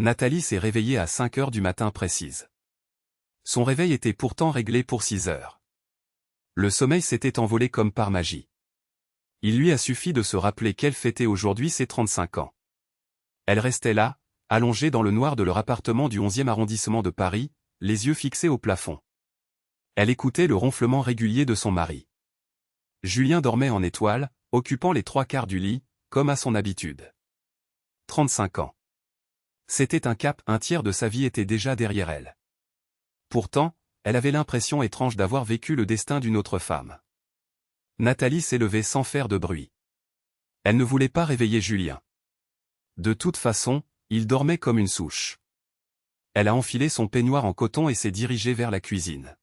Nathalie s'est réveillée à 5 heures du matin précise. Son réveil était pourtant réglé pour 6 heures. Le sommeil s'était envolé comme par magie. Il lui a suffi de se rappeler qu'elle fêtait aujourd'hui ses 35 ans. Elle restait là, allongée dans le noir de leur appartement du 11e arrondissement de Paris, les yeux fixés au plafond. Elle écoutait le ronflement régulier de son mari. Julien dormait en étoile, occupant les 3/4 du lit, comme à son habitude. 35 ans. C'était un cap, un tiers de sa vie était déjà derrière elle. Pourtant, elle avait l'impression étrange d'avoir vécu le destin d'une autre femme. Nathalie s'est levée sans faire de bruit. Elle ne voulait pas réveiller Julien. De toute façon, il dormait comme une souche. Elle a enfilé son peignoir en coton et s'est dirigée vers la cuisine.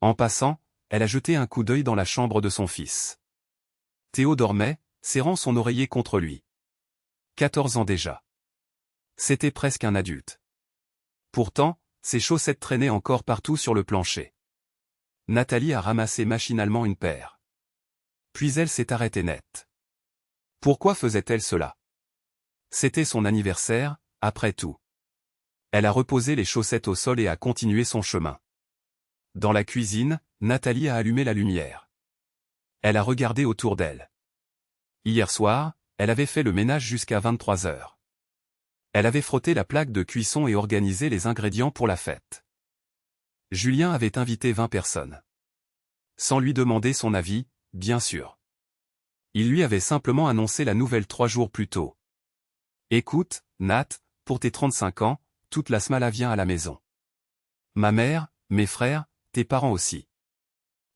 En passant, elle a jeté un coup d'œil dans la chambre de son fils. Théo dormait, serrant son oreiller contre lui. 14 ans déjà. C'était presque un adulte. Pourtant, ses chaussettes traînaient encore partout sur le plancher. Nathalie a ramassé machinalement une paire. Puis elle s'est arrêtée net. Pourquoi faisait-elle cela? C'était son anniversaire, après tout. Elle a reposé les chaussettes au sol et a continué son chemin. Dans la cuisine, Nathalie a allumé la lumière. Elle a regardé autour d'elle. Hier soir, elle avait fait le ménage jusqu'à 23 heures. Elle avait frotté la plaque de cuisson et organisé les ingrédients pour la fête. Julien avait invité 20 personnes. Sans lui demander son avis, bien sûr. Il lui avait simplement annoncé la nouvelle 3 jours plus tôt. Écoute, Nat, pour tes 35 ans, toute la smala vient à la maison. Ma mère, mes frères, tes parents aussi.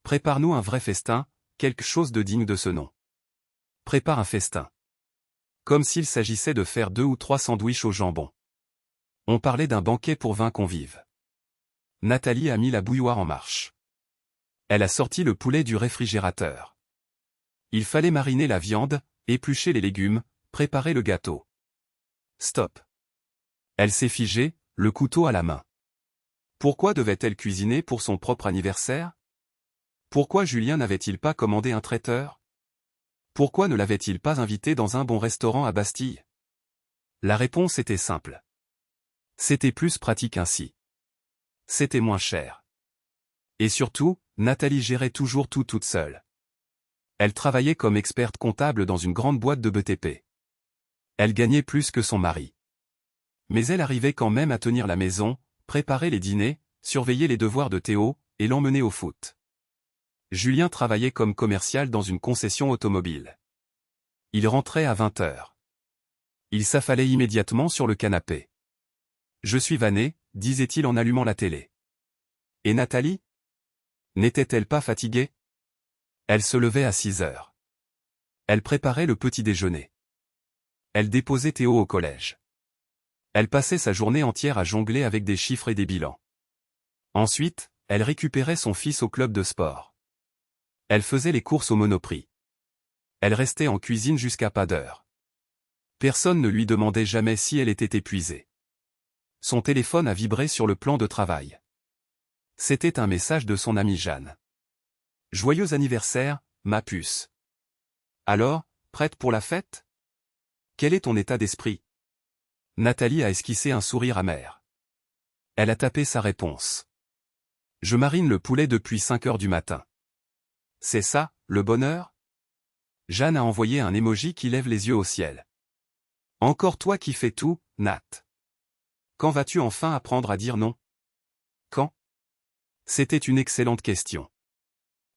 Prépare-nous un vrai festin, quelque chose de digne de ce nom. Prépare un festin. Comme s'il s'agissait de faire 2 ou 3 sandwichs au jambon. On parlait d'un banquet pour 20 convives. Nathalie a mis la bouilloire en marche. Elle a sorti le poulet du réfrigérateur. Il fallait mariner la viande, éplucher les légumes, préparer le gâteau. Stop. Elle s'est figée, le couteau à la main. Pourquoi devait-elle cuisiner pour son propre anniversaire? Pourquoi Julien n'avait-il pas commandé un traiteur? Pourquoi ne l'avait-il pas invité dans un bon restaurant à Bastille? La réponse était simple. C'était plus pratique ainsi. C'était moins cher. Et surtout, Nathalie gérait toujours tout toute seule. Elle travaillait comme experte comptable dans une grande boîte de BTP. Elle gagnait plus que son mari. Mais elle arrivait quand même à tenir la maison, préparer les dîners, surveiller les devoirs de Théo, et l'emmener au foot. Julien travaillait comme commercial dans une concession automobile. Il rentrait à 20 heures. Il s'affalait immédiatement sur le canapé. « Je suis vanné », disait-il en allumant la télé. Et Nathalie? N'était-elle pas fatiguée? Elle se levait à 6 heures. Elle préparait le petit déjeuner. Elle déposait Théo au collège. Elle passait sa journée entière à jongler avec des chiffres et des bilans. Ensuite, elle récupérait son fils au club de sport. Elle faisait les courses au Monoprix. Elle restait en cuisine jusqu'à pas d'heure. Personne ne lui demandait jamais si elle était épuisée. Son téléphone a vibré sur le plan de travail. C'était un message de son amie Jeanne. « Joyeux anniversaire, ma puce. Alors, prête pour la fête? Quel est ton état d'esprit ?» Nathalie a esquissé un sourire amer. Elle a tapé sa réponse. « Je marine le poulet depuis 5 heures du matin. » C'est ça, le bonheur? Jeanne a envoyé un emoji qui lève les yeux au ciel. Encore toi qui fais tout, Nat. Quand vas-tu enfin apprendre à dire non? Quand? C'était une excellente question.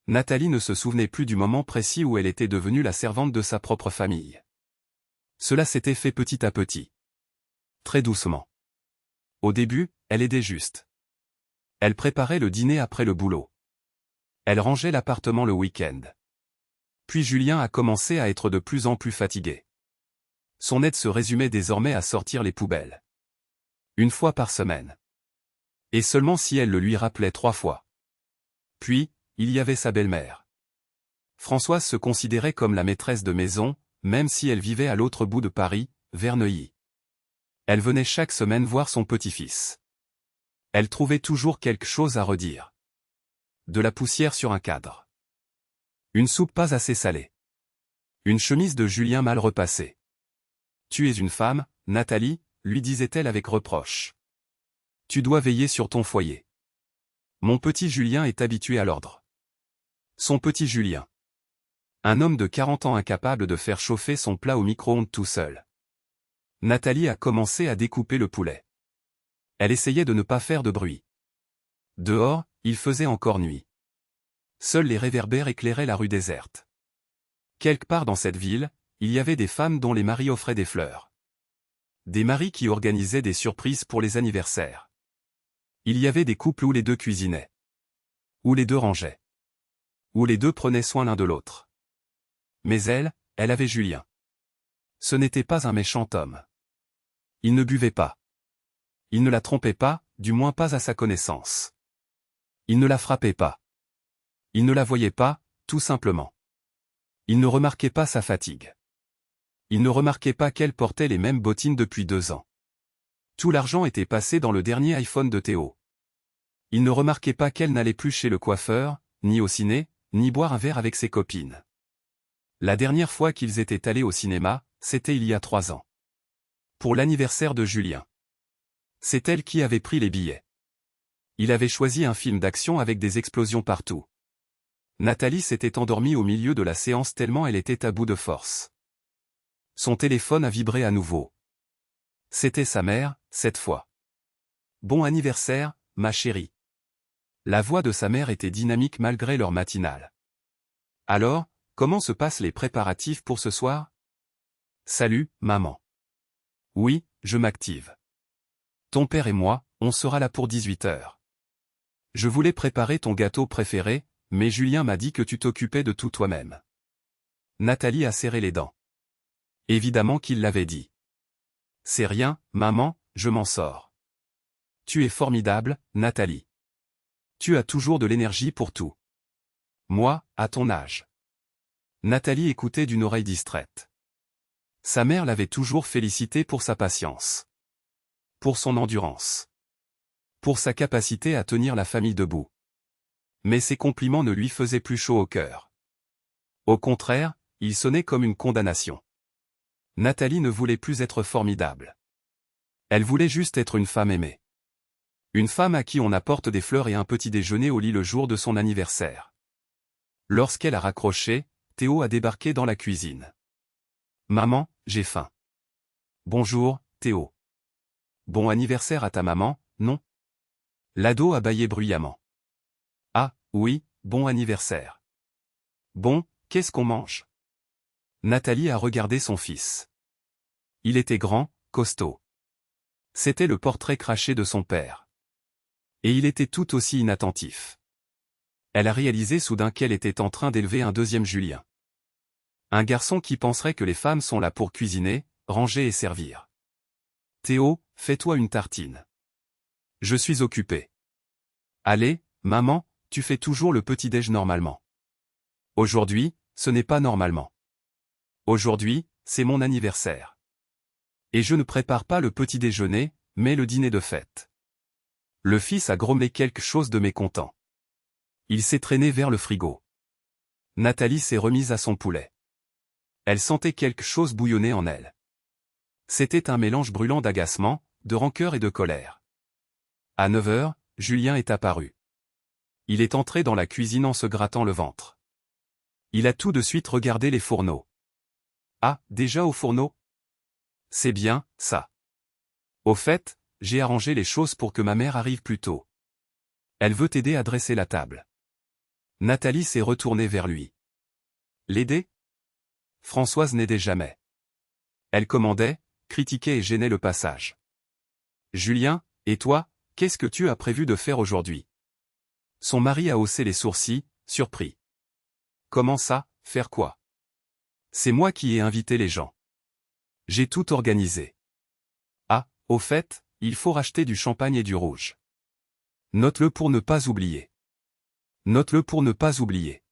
Nathalie ne se souvenait plus du moment précis où elle était devenue la servante de sa propre famille. Cela s'était fait petit à petit. Très doucement. Au début, elle aidait juste. Elle préparait le dîner après le boulot. Elle rangeait l'appartement le week-end. Puis Julien a commencé à être de plus en plus fatigué. Son aide se résumait désormais à sortir les poubelles. 1 fois par semaine. Et seulement si elle le lui rappelait 3 fois. Puis, il y avait sa belle-mère. Françoise se considérait comme la maîtresse de maison, même si elle vivait à l'autre bout de Paris, vers Neuilly. Elle venait chaque semaine voir son petit-fils. Elle trouvait toujours quelque chose à redire. De la poussière sur un cadre. Une soupe pas assez salée. Une chemise de Julien mal repassée. Tu es une femme, Nathalie, lui disait-elle avec reproche. Tu dois veiller sur ton foyer. Mon petit Julien est habitué à l'ordre. Son petit Julien. Un homme de 40 ans incapable de faire chauffer son plat au micro-ondes tout seul. Nathalie a commencé à découper le poulet. Elle essayait de ne pas faire de bruit. Dehors, il faisait encore nuit. Seuls les réverbères éclairaient la rue déserte. Quelque part dans cette ville, il y avait des femmes dont les maris offraient des fleurs. Des maris qui organisaient des surprises pour les anniversaires. Il y avait des couples où les deux cuisinaient. Où les deux rangeaient. Où les deux prenaient soin l'un de l'autre. Mais elle avait Julien. Ce n'était pas un méchant homme. Il ne buvait pas. Il ne la trompait pas, du moins pas à sa connaissance. Il ne la frappait pas. Il ne la voyait pas, tout simplement. Il ne remarquait pas sa fatigue. Il ne remarquait pas qu'elle portait les mêmes bottines depuis 2 ans. Tout l'argent était passé dans le dernier iPhone de Théo. Il ne remarquait pas qu'elle n'allait plus chez le coiffeur, ni au ciné, ni boire un verre avec ses copines. La dernière fois qu'ils étaient allés au cinéma, c'était il y a 3 ans. Pour l'anniversaire de Julien. C'est elle qui avait pris les billets. Il avait choisi un film d'action avec des explosions partout. Nathalie s'était endormie au milieu de la séance tellement elle était à bout de force. Son téléphone a vibré à nouveau. C'était sa mère, cette fois. Bon anniversaire, ma chérie. La voix de sa mère était dynamique malgré l'heure matinale. Alors, comment se passent les préparatifs pour ce soir? Salut, maman. Oui, je m'active. Ton père et moi, on sera là pour 18h. Je voulais préparer ton gâteau préféré, mais Julien m'a dit que tu t'occupais de tout toi-même. Nathalie a serré les dents. Évidemment qu'il l'avait dit. C'est rien, maman, je m'en sors. Tu es formidable, Nathalie. Tu as toujours de l'énergie pour tout. Moi, à ton âge. Nathalie écoutait d'une oreille distraite. Sa mère l'avait toujours félicité pour sa patience. Pour son endurance. Pour sa capacité à tenir la famille debout. Mais ces compliments ne lui faisaient plus chaud au cœur. Au contraire, ils sonnaient comme une condamnation. Nathalie ne voulait plus être formidable. Elle voulait juste être une femme aimée. Une femme à qui on apporte des fleurs et un petit déjeuner au lit le jour de son anniversaire. Lorsqu'elle a raccroché, Théo a débarqué dans la cuisine. Maman, j'ai faim. Bonjour, Théo. Bon anniversaire à ta maman, non? L'ado a bâillé bruyamment. Ah, oui, bon anniversaire. Bon, qu'est-ce qu'on mange? Nathalie a regardé son fils. Il était grand, costaud. C'était le portrait craché de son père. Et il était tout aussi inattentif. Elle a réalisé soudain qu'elle était en train d'élever un deuxième Julien. Un garçon qui penserait que les femmes sont là pour cuisiner, ranger et servir. Théo, fais-toi une tartine. Je suis occupé. Allez, maman, tu fais toujours le petit-déj normalement. Aujourd'hui, ce n'est pas normalement. Aujourd'hui, c'est mon anniversaire. Et je ne prépare pas le petit déjeuner, mais le dîner de fête. Le fils a grommelé quelque chose de mécontent. Il s'est traîné vers le frigo. Nathalie s'est remise à son poulet. Elle sentait quelque chose bouillonner en elle. C'était un mélange brûlant d'agacement, de rancœur et de colère. À 9h, Julien est apparu. Il est entré dans la cuisine en se grattant le ventre. Il a tout de suite regardé les fourneaux. Ah, déjà au fourneau? C'est bien, ça. Au fait, j'ai arrangé les choses pour que ma mère arrive plus tôt. Elle veut t'aider à dresser la table. Nathalie s'est retournée vers lui. L'aider? Françoise n'aidait jamais. Elle commandait, critiquait et gênait le passage. Julien, et toi, qu'est-ce que tu as prévu de faire aujourd'hui? Son mari a haussé les sourcils, surpris. Comment ça, faire quoi? C'est moi qui ai invité les gens. J'ai tout organisé. Ah, au fait, il faut racheter du champagne et du rouge. Note-le pour ne pas oublier. Note-le pour ne pas oublier.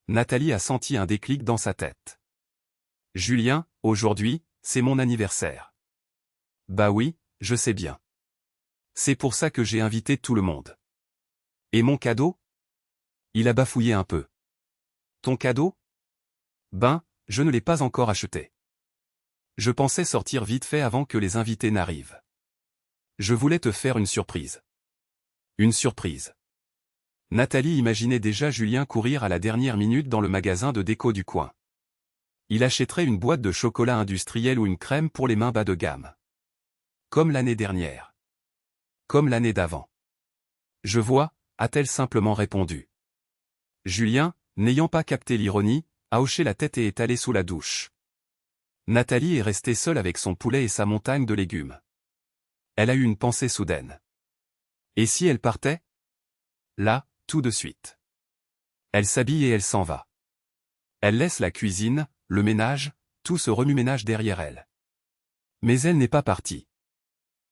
Nathalie a senti un déclic dans sa tête. Julien, aujourd'hui, c'est mon anniversaire. Bah oui, je sais bien. C'est pour ça que j'ai invité tout le monde. Et mon cadeau? Il a bafouillé un peu. Ton cadeau? Ben, je ne l'ai pas encore acheté. Je pensais sortir vite fait avant que les invités n'arrivent. Je voulais te faire une surprise. Une surprise. Nathalie imaginait déjà Julien courir à la dernière minute dans le magasin de déco du coin. Il achèterait une boîte de chocolat industriel ou une crème pour les mains bas de gamme. Comme l'année dernière. Comme l'année d'avant. Je vois, a-t-elle simplement répondu. Julien, n'ayant pas capté l'ironie, a hoché la tête et est allé sous la douche. Nathalie est restée seule avec son poulet et sa montagne de légumes. Elle a eu une pensée soudaine. Et si elle partait? Là, tout de suite. Elle s'habille et elle s'en va. Elle laisse la cuisine, le ménage, tout ce remue-ménage derrière elle. Mais elle n'est pas partie.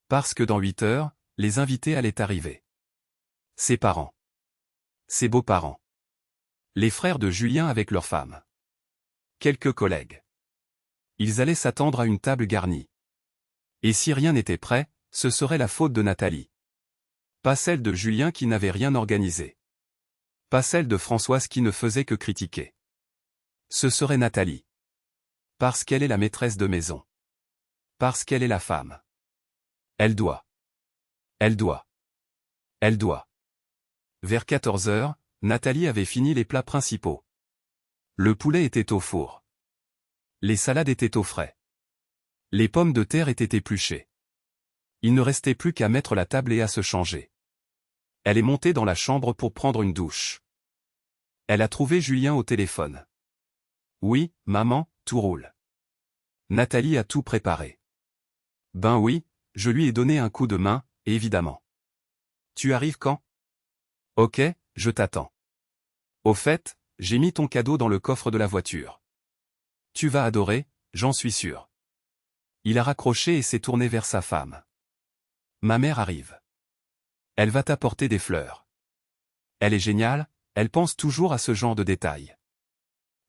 Parce que dans 8 heures, les invités allaient arriver. Ses parents. Ses beaux-parents. Les frères de Julien avec leurs femmes. Quelques collègues. Ils allaient s'attendre à une table garnie. Et si rien n'était prêt, ce serait la faute de Nathalie. Pas celle de Julien qui n'avait rien organisé. Pas celle de Françoise qui ne faisait que critiquer. Ce serait Nathalie. Parce qu'elle est la maîtresse de maison. Parce qu'elle est la femme. Elle doit. Elle doit. Elle doit. Vers 14 heures, Nathalie avait fini les plats principaux. Le poulet était au four. Les salades étaient au frais. Les pommes de terre étaient épluchées. Il ne restait plus qu'à mettre la table et à se changer. Elle est montée dans la chambre pour prendre une douche. Elle a trouvé Julien au téléphone. Oui, maman, tout roule. Nathalie a tout préparé. Ben oui, je lui ai donné un coup de main, évidemment. Tu arrives quand? Ok, je t'attends. Au fait, j'ai mis ton cadeau dans le coffre de la voiture. Tu vas adorer, j'en suis sûr. Il a raccroché et s'est tourné vers sa femme. Ma mère arrive. Elle va t'apporter des fleurs. Elle est géniale, elle pense toujours à ce genre de détails.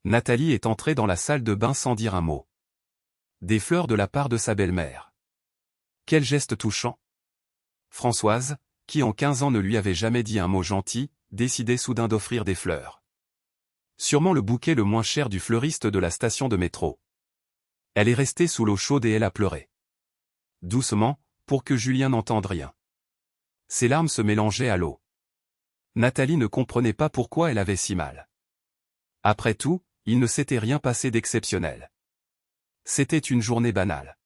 Nathalie est entrée dans la salle de bain sans dire un mot. Des fleurs de la part de sa belle-mère. Quel geste touchant. Françoise, qui en 15 ans ne lui avait jamais dit un mot gentil, décidait soudain d'offrir des fleurs. Sûrement le bouquet le moins cher du fleuriste de la station de métro. Elle est restée sous l'eau chaude et elle a pleuré. Doucement, pour que Julien n'entende rien. Ses larmes se mélangeaient à l'eau. Nathalie ne comprenait pas pourquoi elle avait si mal. Après tout, il ne s'était rien passé d'exceptionnel. C'était une journée banale.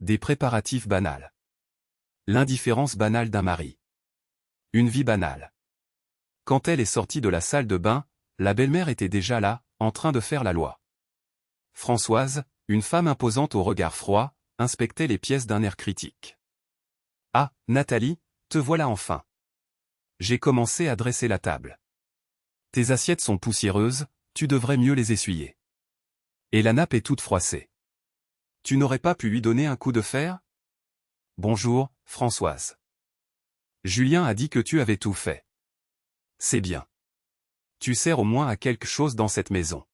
Des préparatifs banals. L'indifférence banale d'un mari. Une vie banale. Quand elle est sortie de la salle de bain, la belle-mère était déjà là, en train de faire la loi. Françoise, une femme imposante au regard froid, inspectait les pièces d'un air critique. « Ah, Nathalie, te voilà enfin. J'ai commencé à dresser la table. Tes assiettes sont poussiéreuses, tu devrais mieux les essuyer. Et la nappe est toute froissée. Tu n'aurais pas pu lui donner un coup de fer? Bonjour, Françoise. Julien a dit que tu avais tout fait. C'est bien. Tu sers au moins à quelque chose dans cette maison. »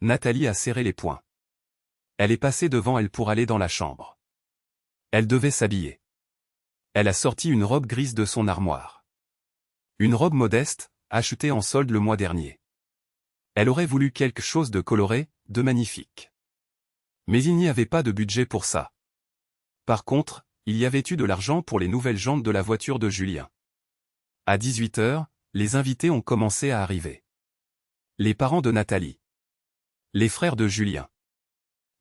Nathalie a serré les poings. Elle est passée devant elle pour aller dans la chambre. Elle devait s'habiller. Elle a sorti une robe grise de son armoire. Une robe modeste, achetée en solde le mois dernier. Elle aurait voulu quelque chose de coloré, de magnifique. Mais il n'y avait pas de budget pour ça. Par contre, il y avait eu de l'argent pour les nouvelles jantes de la voiture de Julien. À 18 heures, les invités ont commencé à arriver. Les parents de Nathalie. Les frères de Julien.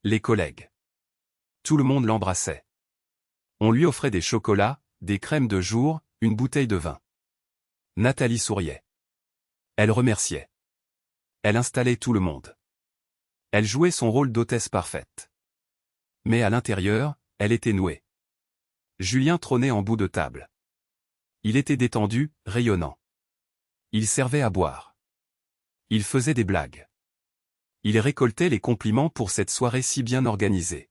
Les collègues. Tout le monde l'embrassait. On lui offrait des chocolats, des crèmes de jour, une bouteille de vin. Nathalie souriait. Elle remerciait. Elle installait tout le monde. Elle jouait son rôle d'hôtesse parfaite. Mais à l'intérieur, elle était nouée. Julien trônait en bout de table. Il était détendu, rayonnant. Il servait à boire. Il faisait des blagues. Il récoltait les compliments pour cette soirée si bien organisée.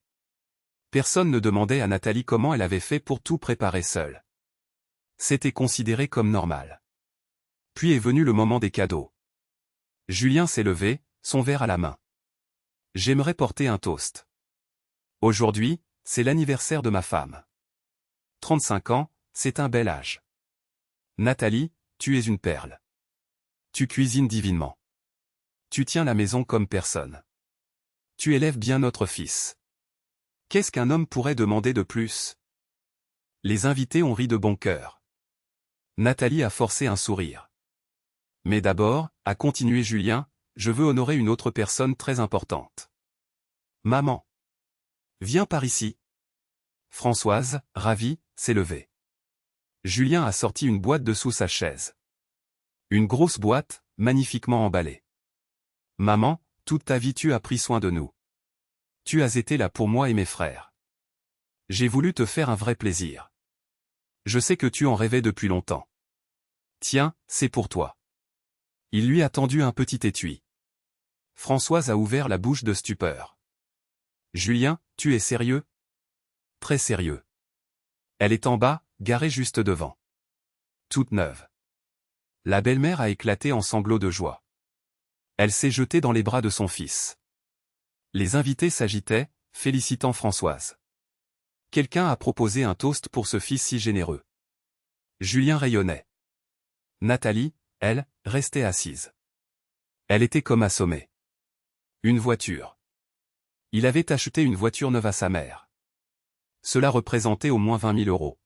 Personne ne demandait à Nathalie comment elle avait fait pour tout préparer seule. C'était considéré comme normal. Puis est venu le moment des cadeaux. Julien s'est levé, son verre à la main. J'aimerais porter un toast. Aujourd'hui, c'est l'anniversaire de ma femme. 35 ans, c'est un bel âge. Nathalie, tu es une perle. Tu cuisines divinement. Tu tiens la maison comme personne. Tu élèves bien notre fils. Qu'est-ce qu'un homme pourrait demander de plus? Les invités ont ri de bon cœur. Nathalie a forcé un sourire. Mais d'abord, a continué Julien, je veux honorer une autre personne très importante. Maman. Viens par ici. Françoise, ravie, s'est levée. Julien a sorti une boîte de sous sa chaise. Une grosse boîte, magnifiquement emballée. Maman, toute ta vie tu as pris soin de nous. Tu as été là pour moi et mes frères. J'ai voulu te faire un vrai plaisir. Je sais que tu en rêvais depuis longtemps. Tiens, c'est pour toi. Il lui a tendu un petit étui. Françoise a ouvert la bouche de stupeur. Julien, tu es sérieux? Très sérieux. Elle est en bas, garée juste devant. Toute neuve. La belle-mère a éclaté en sanglots de joie. Elle s'est jetée dans les bras de son fils. Les invités s'agitaient, félicitant Françoise. Quelqu'un a proposé un toast pour ce fils si généreux. Julien rayonnait. Nathalie, elle, restait assise. Elle était comme assommée. Une voiture. Il avait acheté une voiture neuve à sa mère. Cela représentait au moins 20 000 €.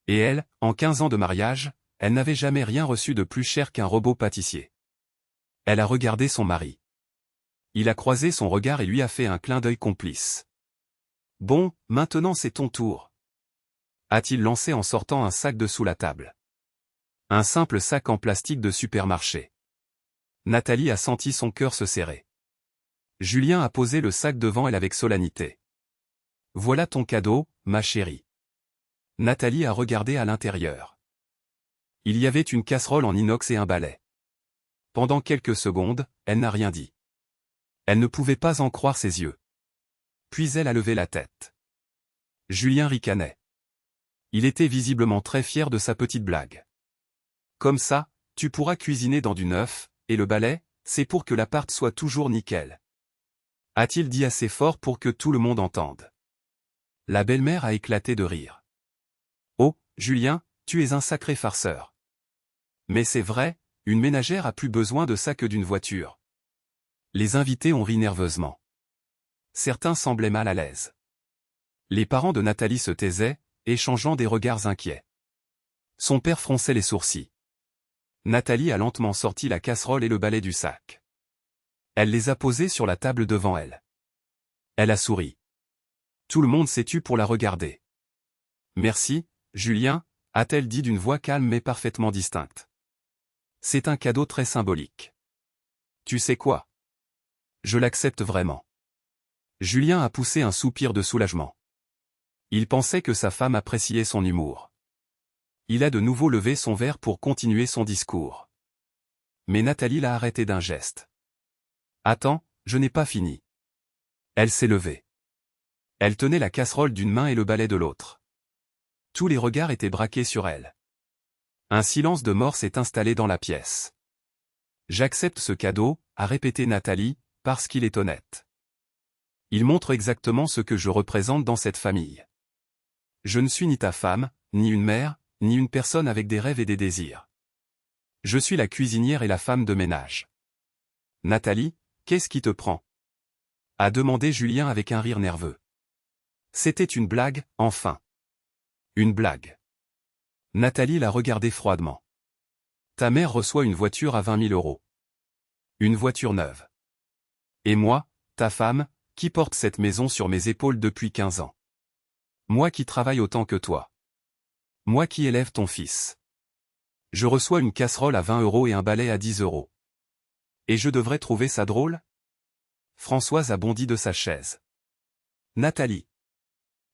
Et elle, en 15 ans de mariage, elle n'avait jamais rien reçu de plus cher qu'un robot pâtissier. Elle a regardé son mari. Il a croisé son regard et lui a fait un clin d'œil complice. Bon, maintenant c'est ton tour. A-t-il lancé en sortant un sac de sous la table. Un simple sac en plastique de supermarché. Nathalie a senti son cœur se serrer. Julien a posé le sac devant elle avec solennité. Voilà ton cadeau, ma chérie. Nathalie a regardé à l'intérieur. Il y avait une casserole en inox et un balai. Pendant quelques secondes, elle n'a rien dit. Elle ne pouvait pas en croire ses yeux. Puis elle a levé la tête. Julien ricanait. Il était visiblement très fier de sa petite blague. Comme ça, tu pourras cuisiner dans du neuf, et le balai, c'est pour que l'appart soit toujours nickel. A-t-il dit assez fort pour que tout le monde entende? La belle-mère a éclaté de rire. Oh, Julien, tu es un sacré farceur. Mais c'est vrai, une ménagère a plus besoin de ça que d'une voiture. Les invités ont ri nerveusement. Certains semblaient mal à l'aise. Les parents de Nathalie se taisaient, échangeant des regards inquiets. Son père fronçait les sourcils. Nathalie a lentement sorti la casserole et le balai du sac. Elle les a posés sur la table devant elle. Elle a souri. Tout le monde s'est tu pour la regarder. Merci, Julien, a-t-elle dit d'une voix calme mais parfaitement distincte. C'est un cadeau très symbolique. Tu sais quoi? Je l'accepte vraiment. Julien a poussé un soupir de soulagement. Il pensait que sa femme appréciait son humour. Il a de nouveau levé son verre pour continuer son discours. Mais Nathalie l'a arrêté d'un geste. Attends, je n'ai pas fini. Elle s'est levée. Elle tenait la casserole d'une main et le balai de l'autre. Tous les regards étaient braqués sur elle. Un silence de mort s'est installé dans la pièce. J'accepte ce cadeau, a répété Nathalie, parce qu'il est honnête. Il montre exactement ce que je représente dans cette famille. Je ne suis ni ta femme, ni une mère, ni une personne avec des rêves et des désirs. Je suis la cuisinière et la femme de ménage. Nathalie, qu'est-ce qui te prend? A demandé Julien avec un rire nerveux. C'était une blague, enfin. Une blague. Nathalie l'a regardé froidement. Ta mère reçoit une voiture à 20 000 €. Une voiture neuve. Et moi, ta femme, qui porte cette maison sur mes épaules depuis 15 ans. Moi qui travaille autant que toi. Moi qui élève ton fils. Je reçois une casserole à 20 € et un balai à 10 €. Et je devrais trouver ça drôle? Françoise a bondi de sa chaise. Nathalie.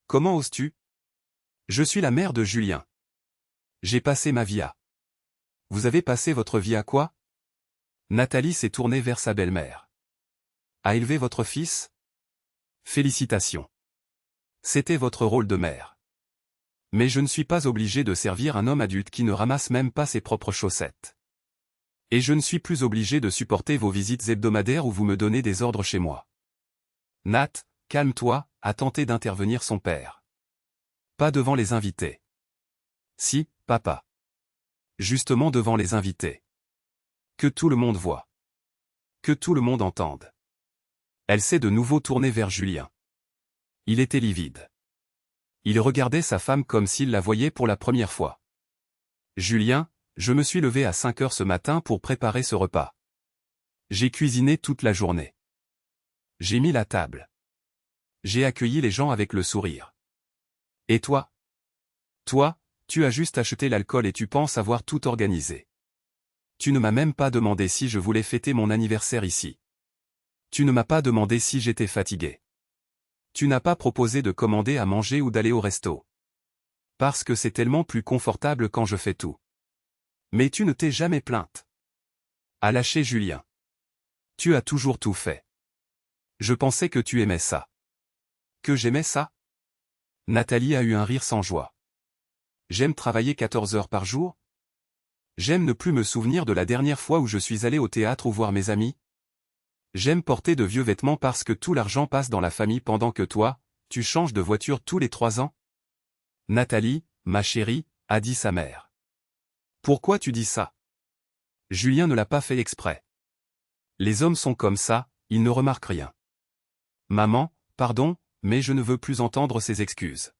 Comment oses-tu? Je suis la mère de Julien. J'ai passé ma vie à. Vous avez passé votre vie à quoi? Nathalie s'est tournée vers sa belle-mère. À élever votre fils? Félicitations. C'était votre rôle de mère. Mais je ne suis pas obligé de servir un homme adulte qui ne ramasse même pas ses propres chaussettes. Et je ne suis plus obligé de supporter vos visites hebdomadaires où vous me donnez des ordres chez moi. Nat, calme-toi, a tenté d'intervenir son père. Pas devant les invités. Si, papa. Justement devant les invités. Que tout le monde voit. Que tout le monde entende. Elle s'est de nouveau tournée vers Julien. Il était livide. Il regardait sa femme comme s'il la voyait pour la première fois. Julien, je me suis levé à 5 heures ce matin pour préparer ce repas. J'ai cuisiné toute la journée. J'ai mis la table. J'ai accueilli les gens avec le sourire. Et toi? Toi, tu as juste acheté l'alcool et tu penses avoir tout organisé. Tu ne m'as même pas demandé si je voulais fêter mon anniversaire ici. Tu ne m'as pas demandé si j'étais fatigué. Tu n'as pas proposé de commander à manger ou d'aller au resto. Parce que c'est tellement plus confortable quand je fais tout. Mais tu ne t'es jamais plainte. A lâché Julien. Tu as toujours tout fait. Je pensais que tu aimais ça. Que j'aimais ça? Nathalie a eu un rire sans joie. J'aime travailler 14 heures par jour? J'aime ne plus me souvenir de la dernière fois où je suis allé au théâtre ou voir mes amis? J'aime porter de vieux vêtements parce que tout l'argent passe dans la famille pendant que toi, tu changes de voiture tous les 3 ans? Nathalie, ma chérie, a dit sa mère. Pourquoi tu dis ça? Julien ne l'a pas fait exprès. Les hommes sont comme ça, ils ne remarquent rien. Maman, pardon, mais je ne veux plus entendre ces excuses.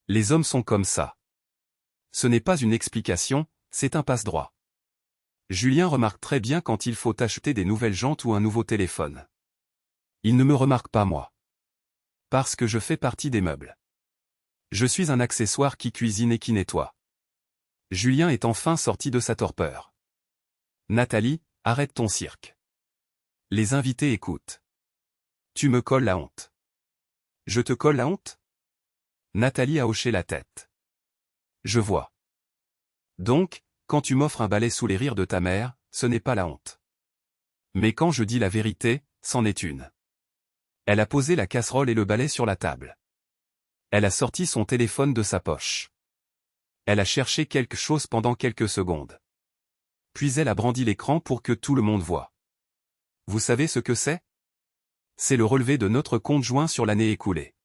Les hommes sont comme ça. Ce n'est pas une explication, c'est un passe-droit. Julien remarque très bien quand il faut acheter des nouvelles jantes ou un nouveau téléphone. Il ne me remarque pas moi. Parce que je fais partie des meubles. Je suis un accessoire qui cuisine et qui nettoie. Julien est enfin sorti de sa torpeur. Nathalie, arrête ton cirque. Les invités écoutent. Tu me colles la honte. Je te colle la honte? Nathalie a hoché la tête. Je vois. Donc, quand tu m'offres un balai sous les rires de ta mère, ce n'est pas la honte. Mais quand je dis la vérité, c'en est une. Elle a posé la casserole et le balai sur la table. Elle a sorti son téléphone de sa poche. Elle a cherché quelque chose pendant quelques secondes. Puis elle a brandi l'écran pour que tout le monde voie. Vous savez ce que c'est? C'est le relevé de notre compte joint sur l'année écoulée.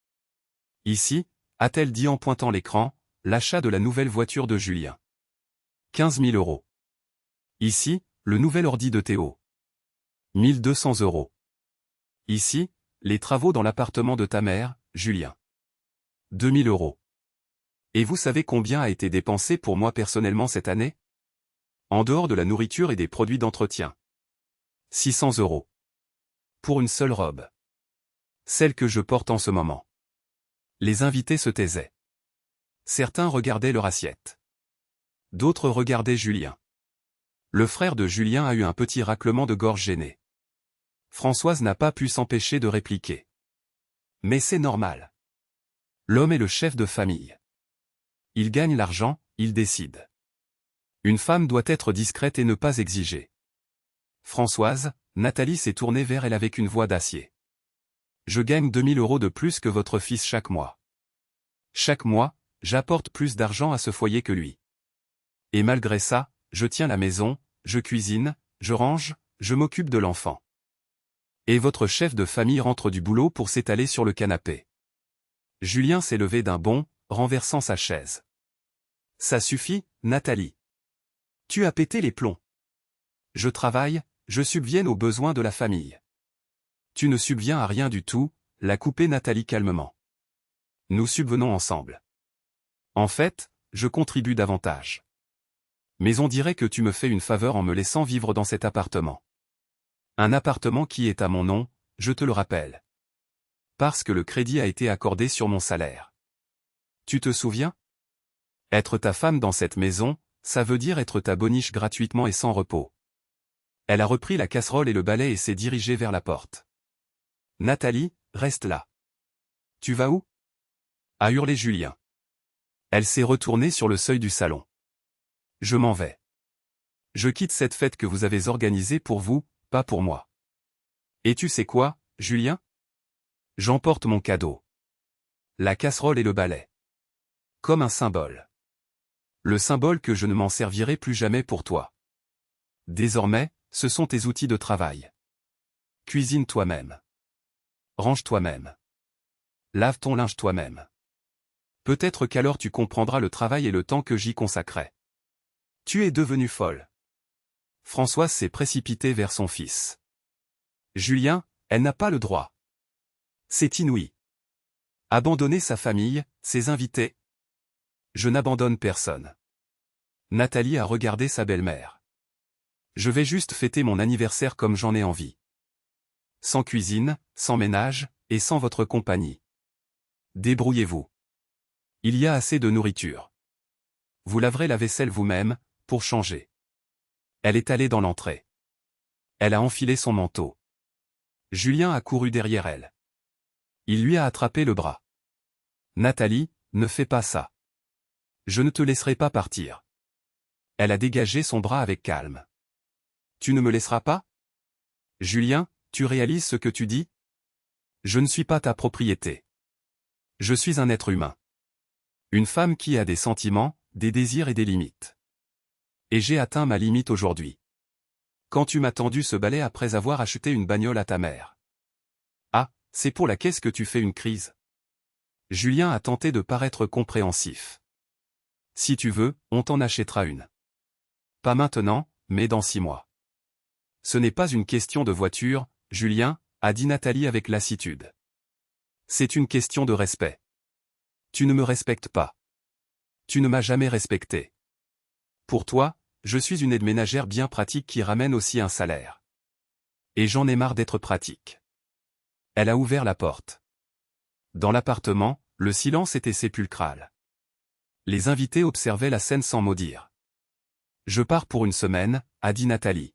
Ici, a-t-elle dit en pointant l'écran, l'achat de la nouvelle voiture de Julien. 15 000 €. Ici, le nouvel ordi de Théo. 1 200 €. Ici, les travaux dans l'appartement de ta mère, Julien. 2 000 €. Et vous savez combien a été dépensé pour moi personnellement cette année? En dehors de la nourriture et des produits d'entretien. 600 €. Pour une seule robe. Celle que je porte en ce moment. Les invités se taisaient. Certains regardaient leur assiette. D'autres regardaient Julien. Le frère de Julien a eu un petit raclement de gorge gêné. Françoise n'a pas pu s'empêcher de répliquer. Mais c'est normal. L'homme est le chef de famille. Il gagne l'argent, il décide. Une femme doit être discrète et ne pas exiger. Françoise, Nathalie s'est tournée vers elle avec une voix d'acier. Je gagne 2 000 € de plus que votre fils chaque mois. Chaque mois, j'apporte plus d'argent à ce foyer que lui. Et malgré ça, je tiens la maison, je cuisine, je range, je m'occupe de l'enfant. Et votre chef de famille rentre du boulot pour s'étaler sur le canapé. Julien s'est levé d'un bond, renversant sa chaise. Ça suffit, Nathalie. Tu as pété les plombs. Je travaille, je subvienne aux besoins de la famille. Tu ne subviens à rien du tout, l'a coupé Nathalie calmement. Nous subvenons ensemble. En fait, je contribue davantage. Mais on dirait que tu me fais une faveur en me laissant vivre dans cet appartement. Un appartement qui est à mon nom, je te le rappelle. Parce que le crédit a été accordé sur mon salaire. Tu te souviens? Être ta femme dans cette maison, ça veut dire être ta boniche gratuitement et sans repos. Elle a repris la casserole et le balai et s'est dirigée vers la porte. Nathalie, reste là. Tu vas où? A hurlé Julien. Elle s'est retournée sur le seuil du salon. Je m'en vais. Je quitte cette fête que vous avez organisée pour vous, pas pour moi. Et tu sais quoi, Julien? J'emporte mon cadeau. La casserole et le balai. Comme un symbole. Le symbole que je ne m'en servirai plus jamais pour toi. Désormais, ce sont tes outils de travail. Cuisine toi-même. Range toi-même. Lave ton linge toi-même. Peut-être qu'alors tu comprendras le travail et le temps que j'y consacrais. Tu es devenue folle. Françoise s'est précipitée vers son fils. Julien, elle n'a pas le droit. C'est inouï. Abandonner sa famille, ses invités? Je n'abandonne personne. Nathalie a regardé sa belle-mère. Je vais juste fêter mon anniversaire comme j'en ai envie. Sans cuisine, sans ménage, et sans votre compagnie. Débrouillez-vous. Il y a assez de nourriture. Vous laverez la vaisselle vous-même, pour changer. Elle est allée dans l'entrée. Elle a enfilé son manteau. Julien a couru derrière elle. Il lui a attrapé le bras. Nathalie, ne fais pas ça. Je ne te laisserai pas partir. Elle a dégagé son bras avec calme. Tu ne me laisseras pas? Julien, tu réalises ce que tu dis? Je ne suis pas ta propriété. Je suis un être humain. Une femme qui a des sentiments, des désirs et des limites. Et j'ai atteint ma limite aujourd'hui. Quand tu m'as tendu ce balai après avoir acheté une bagnole à ta mère. Ah, c'est pour la caisse que tu fais une crise. Julien a tenté de paraître compréhensif. Si tu veux, on t'en achètera une. Pas maintenant, mais dans 6 mois. Ce n'est pas une question de voiture, Julien, a dit Nathalie avec lassitude. C'est une question de respect. Tu ne me respectes pas. Tu ne m'as jamais respecté. Pour toi, je suis une aide ménagère bien pratique qui ramène aussi un salaire. Et j'en ai marre d'être pratique. Elle a ouvert la porte. Dans l'appartement, le silence était sépulcral. Les invités observaient la scène sans mot dire. Je pars pour une semaine, a dit Nathalie.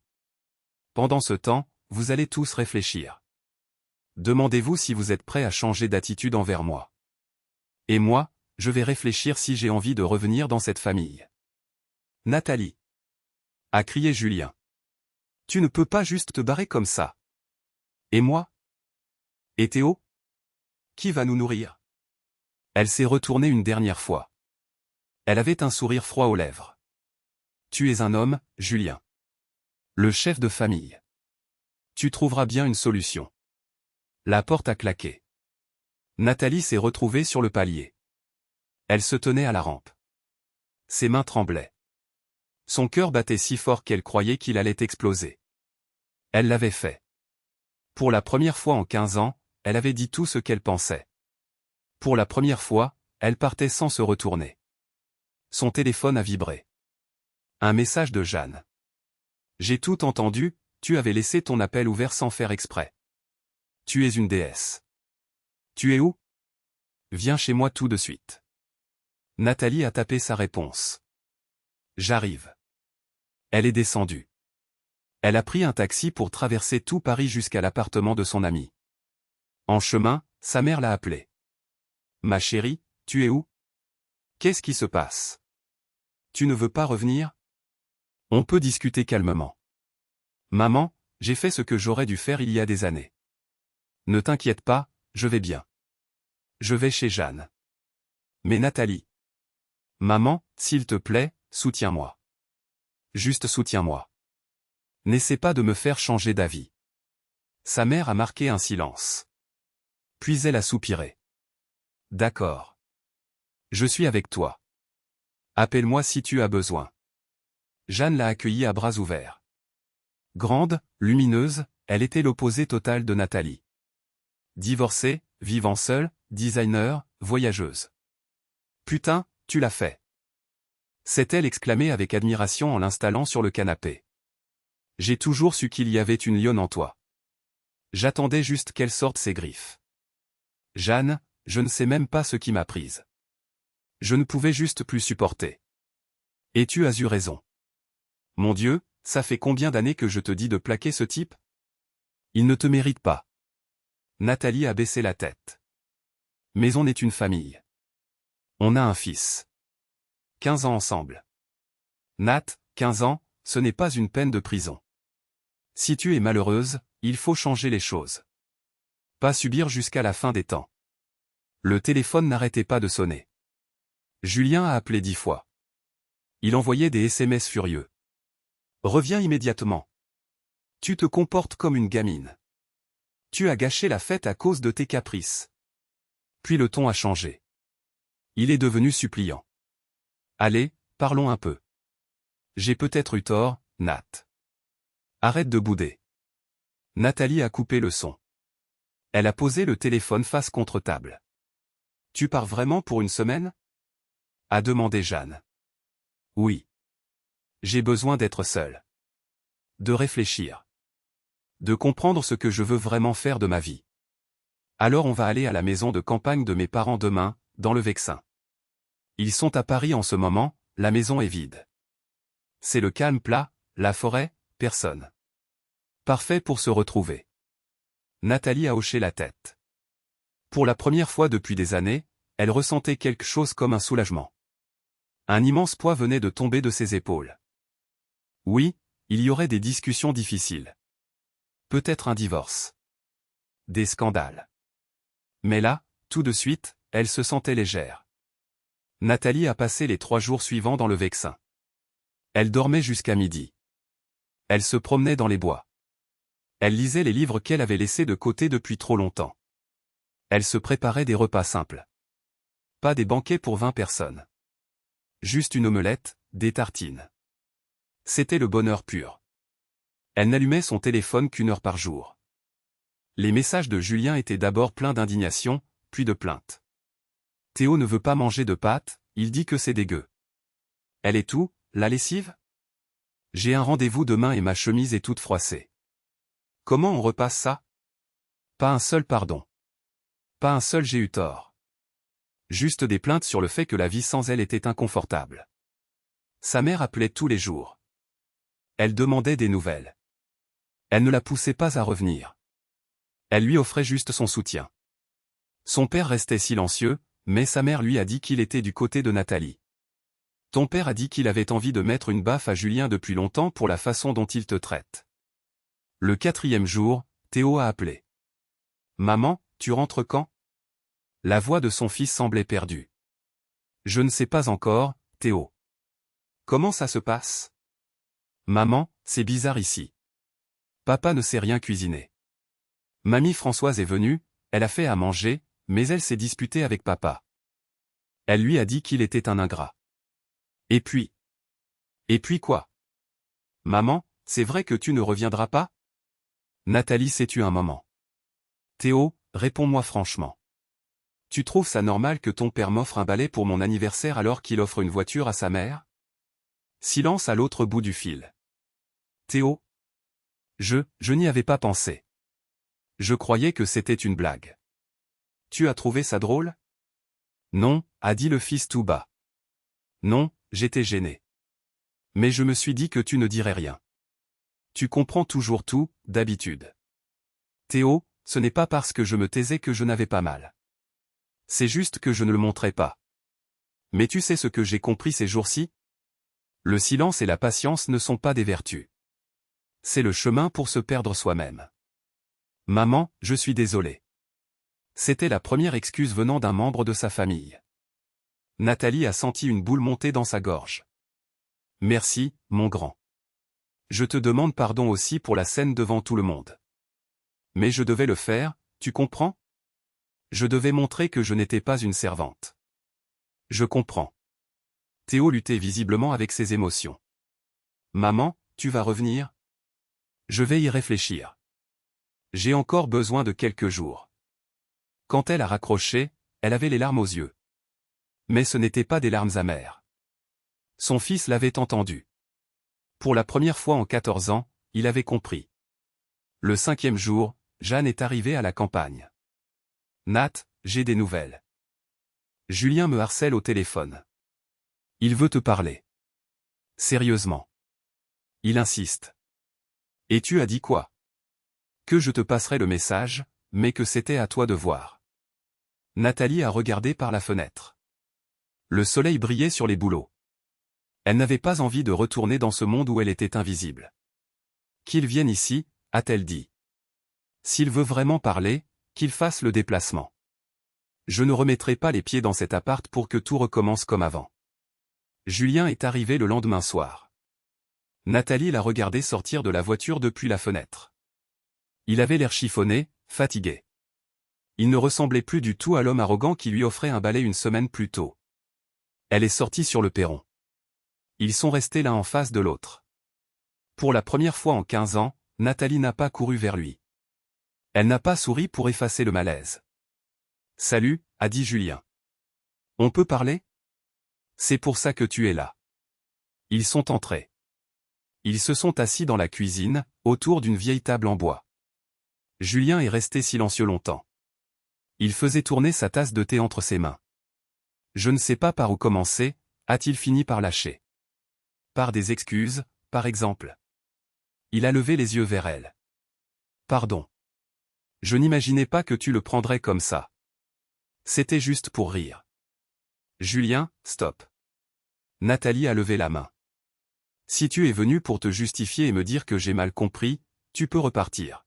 Pendant ce temps, vous allez tous réfléchir. Demandez-vous si vous êtes prêts à changer d'attitude envers moi. Et moi, je vais réfléchir si j'ai envie de revenir dans cette famille. Nathalie, a crié Julien. Tu ne peux pas juste te barrer comme ça. Et moi? Et Théo? Qui va nous nourrir? Elle s'est retournée une dernière fois. Elle avait un sourire froid aux lèvres. Tu es un homme, Julien. Le chef de famille. Tu trouveras bien une solution. La porte a claqué. Nathalie s'est retrouvée sur le palier. Elle se tenait à la rampe. Ses mains tremblaient. Son cœur battait si fort qu'elle croyait qu'il allait exploser. Elle l'avait fait. Pour la première fois en 15 ans, elle avait dit tout ce qu'elle pensait. Pour la première fois, elle partait sans se retourner. Son téléphone a vibré. Un message de Jeanne. J'ai tout entendu, tu avais laissé ton appel ouvert sans faire exprès. Tu es une déesse. Tu es où? Viens chez moi tout de suite. Nathalie a tapé sa réponse. J'arrive. Elle est descendue. Elle a pris un taxi pour traverser tout Paris jusqu'à l'appartement de son ami. En chemin, sa mère l'a appelée. Ma chérie, tu es où? Qu'est-ce qui se passe? Tu ne veux pas revenir? On peut discuter calmement. Maman, j'ai fait ce que j'aurais dû faire il y a des années. Ne t'inquiète pas, je vais bien. Je vais chez Jeanne. Mais Nathalie. Maman, s'il te plaît, soutiens-moi. Juste soutiens-moi. N'essaie pas de me faire changer d'avis. Sa mère a marqué un silence. Puis elle a soupiré. D'accord. Je suis avec toi. Appelle-moi si tu as besoin. Jeanne l'a accueillie à bras ouverts. Grande, lumineuse, elle était l'opposé total de Nathalie. Divorcée, vivant seule, designer, voyageuse. Putain, tu l'as fait. S'est-elle exclamée avec admiration en l'installant sur le canapé. J'ai toujours su qu'il y avait une lionne en toi. J'attendais juste qu'elle sorte ses griffes. Jeanne, je ne sais même pas ce qui m'a prise. Je ne pouvais juste plus supporter. Et tu as eu raison. Mon Dieu, ça fait combien d'années que je te dis de plaquer ce type? Il ne te mérite pas. Nathalie a baissé la tête. Mais on est une famille. On a un fils. 15 ans ensemble. Nat, 15 ans, ce n'est pas une peine de prison. Si tu es malheureuse, il faut changer les choses. Pas subir jusqu'à la fin des temps. Le téléphone n'arrêtait pas de sonner. Julien a appelé 10 fois. Il envoyait des SMS furieux. Reviens immédiatement. Tu te comportes comme une gamine. Tu as gâché la fête à cause de tes caprices. Puis le ton a changé. Il est devenu suppliant. Allez, parlons un peu. J'ai peut-être eu tort, Nat. Arrête de bouder. Nathalie a coupé le son. Elle a posé le téléphone face contre table. Tu pars vraiment pour une semaine? A demandé Jeanne. Oui. J'ai besoin d'être seule. De réfléchir. De comprendre ce que je veux vraiment faire de ma vie. Alors on va aller à la maison de campagne de mes parents demain, dans le Vexin. Ils sont à Paris en ce moment, la maison est vide. C'est le calme plat, la forêt, personne. Parfait pour se retrouver. Nathalie a hoché la tête. Pour la première fois depuis des années, elle ressentait quelque chose comme un soulagement. Un immense poids venait de tomber de ses épaules. Oui, il y aurait des discussions difficiles. Peut-être un divorce. Des scandales. Mais là, tout de suite, elle se sentait légère. Nathalie a passé les 3 jours suivants dans le Vexin. Elle dormait jusqu'à midi. Elle se promenait dans les bois. Elle lisait les livres qu'elle avait laissés de côté depuis trop longtemps. Elle se préparait des repas simples. Pas des banquets pour 20 personnes. Juste une omelette, des tartines. C'était le bonheur pur. Elle n'allumait son téléphone qu'1 heure par jour. Les messages de Julien étaient d'abord pleins d'indignation, puis de plainte. Théo ne veut pas manger de pâtes, il dit que c'est dégueu. Elle est où, la lessive? J'ai un rendez-vous demain et ma chemise est toute froissée. Comment on repasse ça? Pas un seul pardon. Pas un seul j'ai eu tort. Juste des plaintes sur le fait que la vie sans elle était inconfortable. Sa mère appelait tous les jours. Elle demandait des nouvelles. Elle ne la poussait pas à revenir. Elle lui offrait juste son soutien. Son père restait silencieux, mais sa mère lui a dit qu'il était du côté de Nathalie. Ton père a dit qu'il avait envie de mettre une baffe à Julien depuis longtemps pour la façon dont il te traite. Le 4e jour, Théo a appelé. Maman, tu rentres quand? La voix de son fils semblait perdue. Je ne sais pas encore, Théo. Comment ça se passe? Maman, c'est bizarre ici. Papa ne sait rien cuisiner. Mamie Françoise est venue, elle a fait à manger, mais elle s'est disputée avec papa. Elle lui a dit qu'il était un ingrat. Et puis? Et puis quoi? Maman, c'est vrai que tu ne reviendras pas? Nathalie s'est tue un moment. Théo, réponds-moi franchement. Tu trouves ça normal que ton père m'offre un balai pour mon anniversaire alors qu'il offre une voiture à sa mère? Silence à l'autre bout du fil. Théo? Je n'y avais pas pensé. Je croyais que c'était une blague. Tu as trouvé ça drôle? Non, a dit le fils tout bas. Non, j'étais gêné. Mais je me suis dit que tu ne dirais rien. Tu comprends toujours tout, d'habitude. Théo, ce n'est pas parce que je me taisais que je n'avais pas mal. C'est juste que je ne le montrais pas. Mais tu sais ce que j'ai compris ces jours-ci? Le silence et la patience ne sont pas des vertus. C'est le chemin pour se perdre soi-même. Maman, je suis désolé. C'était la première excuse venant d'un membre de sa famille. Nathalie a senti une boule monter dans sa gorge. Merci, mon grand. Je te demande pardon aussi pour la scène devant tout le monde. Mais je devais le faire, tu comprends? Je devais montrer que je n'étais pas une servante. Je comprends. Théo luttait visiblement avec ses émotions. Maman, tu vas revenir? Je vais y réfléchir. J'ai encore besoin de quelques jours. Quand elle a raccroché, elle avait les larmes aux yeux. Mais ce n'étaient pas des larmes amères. Son fils l'avait entendu. Pour la première fois en 14 ans, il avait compris. Le 5e jour, Jeanne est arrivée à la campagne. Nat, j'ai des nouvelles. Julien me harcèle au téléphone. Il veut te parler. Sérieusement. Il insiste. Et tu as dit quoi? Que je te passerai le message, mais que c'était à toi de voir. Nathalie a regardé par la fenêtre. Le soleil brillait sur les bouleaux. Elle n'avait pas envie de retourner dans ce monde où elle était invisible. Qu'il vienne ici, a-t-elle dit. S'il veut vraiment parler, qu'il fasse le déplacement. Je ne remettrai pas les pieds dans cet appart pour que tout recommence comme avant. Julien est arrivé le lendemain soir. Nathalie l'a regardé sortir de la voiture depuis la fenêtre. Il avait l'air chiffonné, fatigué. Il ne ressemblait plus du tout à l'homme arrogant qui lui offrait un balai une semaine plus tôt. Elle est sortie sur le perron. Ils sont restés l'un en face de l'autre. Pour la première fois en 15 ans, Nathalie n'a pas couru vers lui. Elle n'a pas souri pour effacer le malaise. « Salut », a dit Julien. On peut parler? C'est pour ça que tu es là. Ils sont entrés. Ils se sont assis dans la cuisine, autour d'une vieille table en bois. Julien est resté silencieux longtemps. Il faisait tourner sa tasse de thé entre ses mains. Je ne sais pas par où commencer, a-t-il fini par lâcher. Par des excuses, par exemple. Il a levé les yeux vers elle. Pardon. Je n'imaginais pas que tu le prendrais comme ça. C'était juste pour rire. Julien, stop. Nathalie a levé la main. Si tu es venu pour te justifier et me dire que j'ai mal compris, tu peux repartir.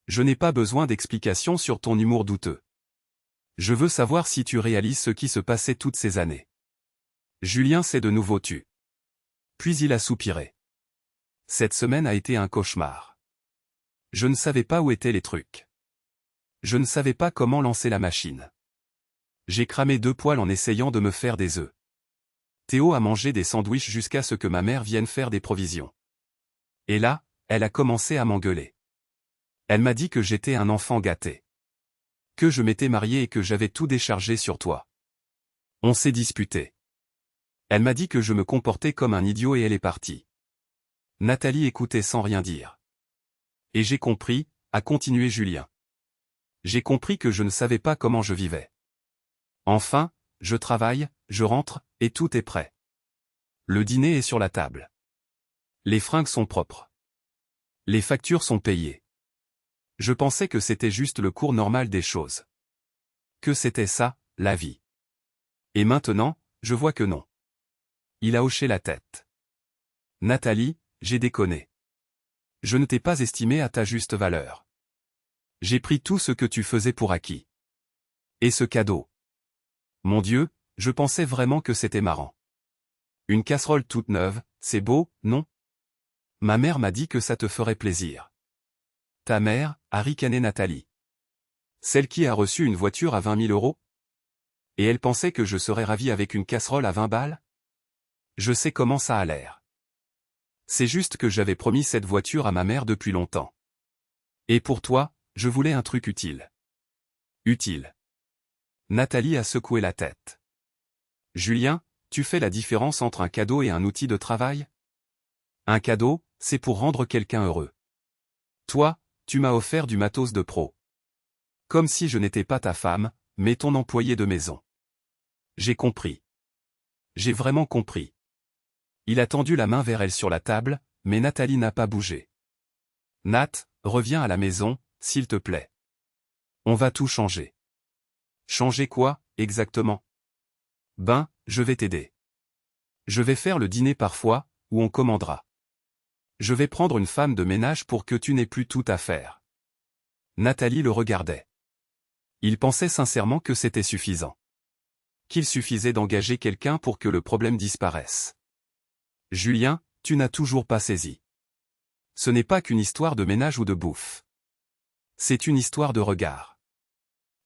Je n'ai pas besoin d'explications sur ton humour douteux. Je veux savoir si tu réalises ce qui se passait toutes ces années. Julien s'est de nouveau tu. Puis il a soupiré. Cette semaine a été un cauchemar. Je ne savais pas où étaient les trucs. Je ne savais pas comment lancer la machine. J'ai cramé 2 poêles en essayant de me faire des œufs. Théo a mangé des sandwichs jusqu'à ce que ma mère vienne faire des provisions. Et là, elle a commencé à m'engueuler. Elle m'a dit que j'étais un enfant gâté. Que je m'étais marié et que j'avais tout déchargé sur toi. On s'est disputé. Elle m'a dit que je me comportais comme un idiot et elle est partie. Nathalie écoutait sans rien dire. Et j'ai compris, a continué Julien. J'ai compris que je ne savais pas comment je vivais. Enfin, je travaille, je rentre, et tout est prêt. Le dîner est sur la table. Les fringues sont propres. Les factures sont payées. Je pensais que c'était juste le cours normal des choses. Que c'était ça, la vie. Et maintenant, je vois que non. Il a hoché la tête. Nathalie, j'ai déconné. Je ne t'ai pas estimé à ta juste valeur. J'ai pris tout ce que tu faisais pour acquis. Et ce cadeau. Mon Dieu, je pensais vraiment que c'était marrant. Une casserole toute neuve, c'est beau, non? Ma mère m'a dit que ça te ferait plaisir. Ta mère, a ricané Nathalie. Celle qui a reçu une voiture à 20 000 euros? Et elle pensait que je serais ravi avec une casserole à 20 balles? Je sais comment ça a l'air. C'est juste que j'avais promis cette voiture à ma mère depuis longtemps. Et pour toi, je voulais un truc utile. Utile. Nathalie a secoué la tête. Julien, tu fais la différence entre un cadeau et un outil de travail? Un cadeau, c'est pour rendre quelqu'un heureux. Toi, tu m'as offert du matos de pro. Comme si je n'étais pas ta femme, mais ton employé de maison. J'ai compris. J'ai vraiment compris. Il a tendu la main vers elle sur la table, mais Nathalie n'a pas bougé. Nat, reviens à la maison, s'il te plaît. On va tout changer. Changer quoi, exactement? Ben, je vais t'aider. Je vais faire le dîner parfois, ou on commandera. Je vais prendre une femme de ménage pour que tu n'aies plus tout à faire. Nathalie le regardait. Il pensait sincèrement que c'était suffisant. Qu'il suffisait d'engager quelqu'un pour que le problème disparaisse. Julien, tu n'as toujours pas saisi. Ce n'est pas qu'une histoire de ménage ou de bouffe. C'est une histoire de regard.